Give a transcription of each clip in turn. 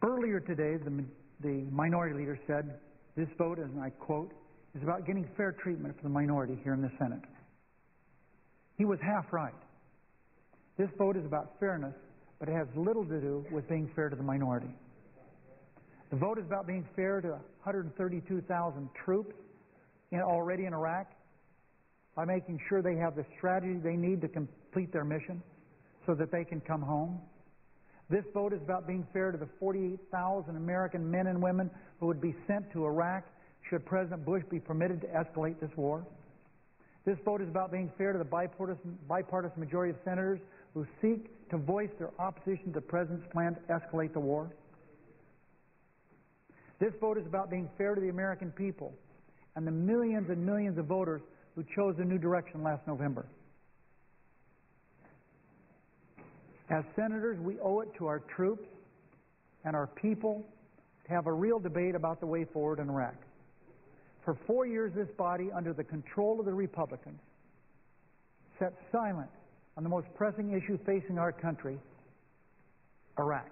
Earlier today, the minority leader said, this vote, and I quote, is about getting fair treatment for the minority here in the Senate. He was half right. This vote is about fairness, but it has little to do with being fair to the minority. The vote is about being fair to 132,000 troops already in Iraq by making sure they have the strategy they need to complete their mission so that they can come home. This vote is about being fair to the 48,000 American men and women who would be sent to Iraq should President Bush be permitted to escalate this war. This vote is about being fair to the bipartisan majority of senators who seek to voice their opposition to the President's plan to escalate the war. This vote is about being fair to the American people and the millions and millions of voters who chose a new direction last November. As senators, we owe it to our troops and our people to have a real debate about the way forward in Iraq. For 4 years, this body, under the control of the Republicans, sat silent on the most pressing issue facing our country, Iraq.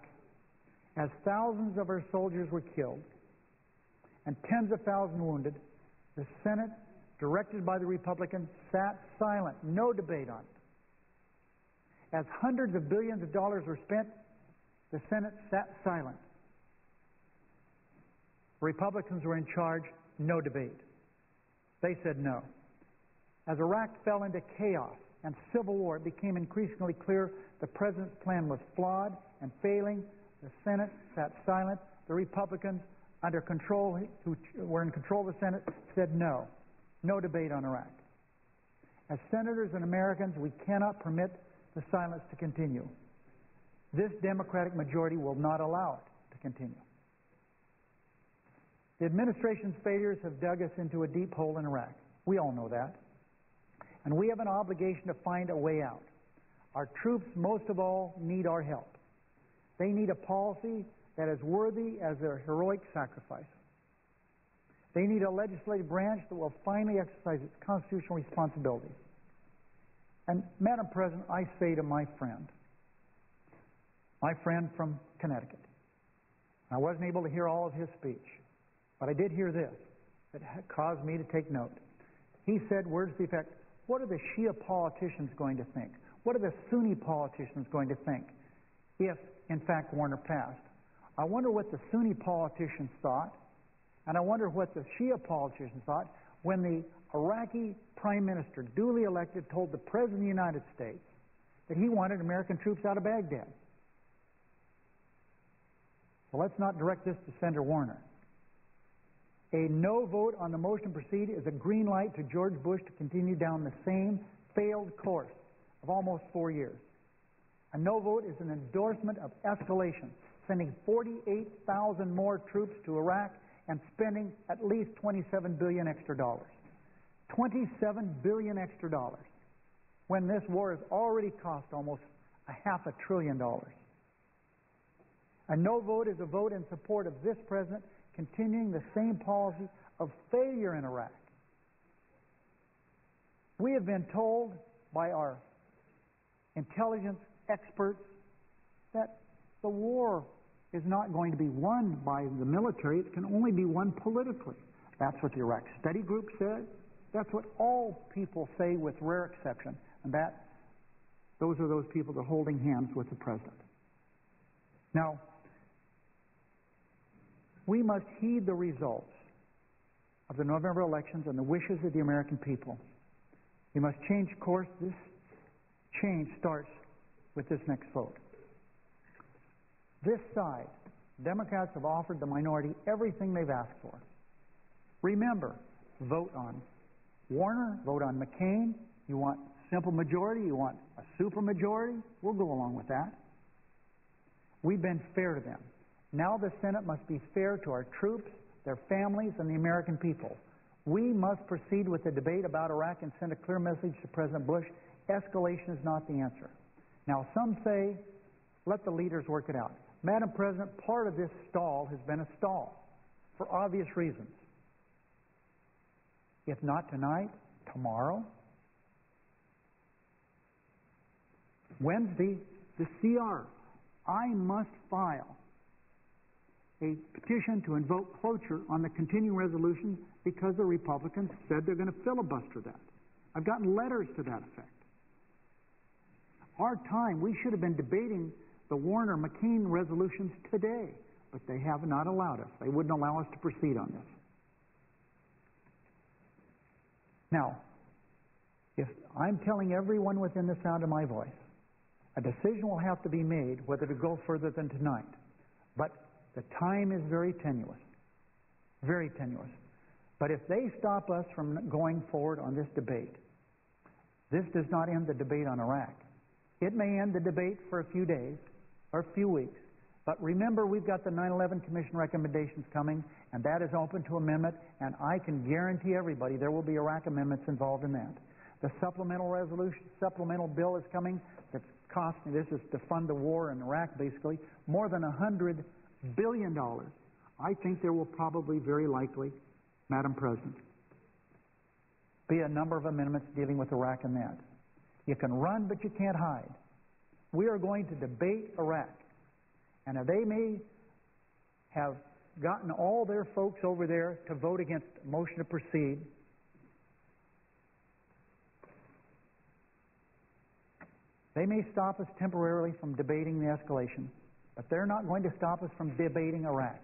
As thousands of our soldiers were killed and tens of thousands wounded, the Senate, directed by the Republicans, sat silent, no debate on it. As hundreds of billions of dollars were spent, the Senate sat silent. Republicans were in charge, no debate. They said no. As Iraq fell into chaos and civil war, it became increasingly clear the President's plan was flawed and failing. The Senate sat silent. The Republicans, under control, who were in control of the Senate, said no. No debate on Iraq. As senators and Americans, we cannot permit the silence to continue. This Democratic majority will not allow it to continue. The administration's failures have dug us into a deep hole in Iraq. We all know that. And we have an obligation to find a way out. Our troops, most of all, need our help. They need a policy that is worthy as their heroic sacrifice. They need a legislative branch that will finally exercise its constitutional responsibilities. And, Madam President, I say to my friend from Connecticut, I wasn't able to hear all of his speech, but I did hear this that caused me to take note. He said, words to the effect, what are the Shia politicians going to think? What are the Sunni politicians going to think if, in fact, Warner passed? I wonder what the Sunni politicians thought, and I wonder what the Shia politicians thought when the Iraqi Prime Minister, duly elected, told the President of the United States that he wanted American troops out of Baghdad. Well, let's not direct this to Senator Warner. A no vote on the motion to proceed is a green light to George Bush to continue down the same failed course of almost 4 years. A no vote is an endorsement of escalation, sending 48,000 more troops to Iraq and spending at least $27 billion extra dollars. $27 billion extra dollars, when this war has already cost almost $500 billion. A no vote is a vote in support of this President continuing the same policy of failure in Iraq. We have been told by our intelligence experts that the war is not going to be won by the military. It can only be won politically. That's what the Iraq Study Group said. That's what all people say with rare exception. And those are those people that are holding hands with the President. Now, we must heed the results of the November elections and the wishes of the American people. We must change course. This change starts with this next vote. This side, Democrats have offered the minority everything they've asked for. Remember, vote on Warner, vote on McCain. You want simple majority, you want a supermajority, we'll go along with that. We've been fair to them. Now the Senate must be fair to our troops, their families, and the American people. We must proceed with the debate about Iraq and send a clear message to President Bush. Escalation is not the answer. Now some say, let the leaders work it out. Madam President, part of this stall has been a stall for obvious reasons. If not tonight, tomorrow. Wednesday, the CR. I must file a petition to invoke cloture on the continuing resolution because the Republicans said they're going to filibuster that. I've gotten letters to that effect. Our time, we should have been debating the Warner-McCain resolutions today, but they have not allowed us. They wouldn't allow us to proceed on this. Now, if I'm telling everyone within the sound of my voice, a decision will have to be made whether to go further than tonight. But the time is very tenuous. Very tenuous. But if they stop us from going forward on this debate, this does not end the debate on Iraq. It may end the debate for a few days or a few weeks. But remember, we've got the 9/11 Commission recommendations coming, and that is open to amendment, and I can guarantee everybody there will be Iraq amendments involved in that. The supplemental bill is coming that's costing, this is to fund the war in Iraq basically, more than $100 billion. I think there will probably, very likely, Madam President, be a number of amendments dealing with Iraq and that. You can run, but you can't hide. We are going to debate Iraq. And they may have gotten all their folks over there to vote against a motion to proceed. They may stop us temporarily from debating the escalation, but they're not going to stop us from debating Iraq.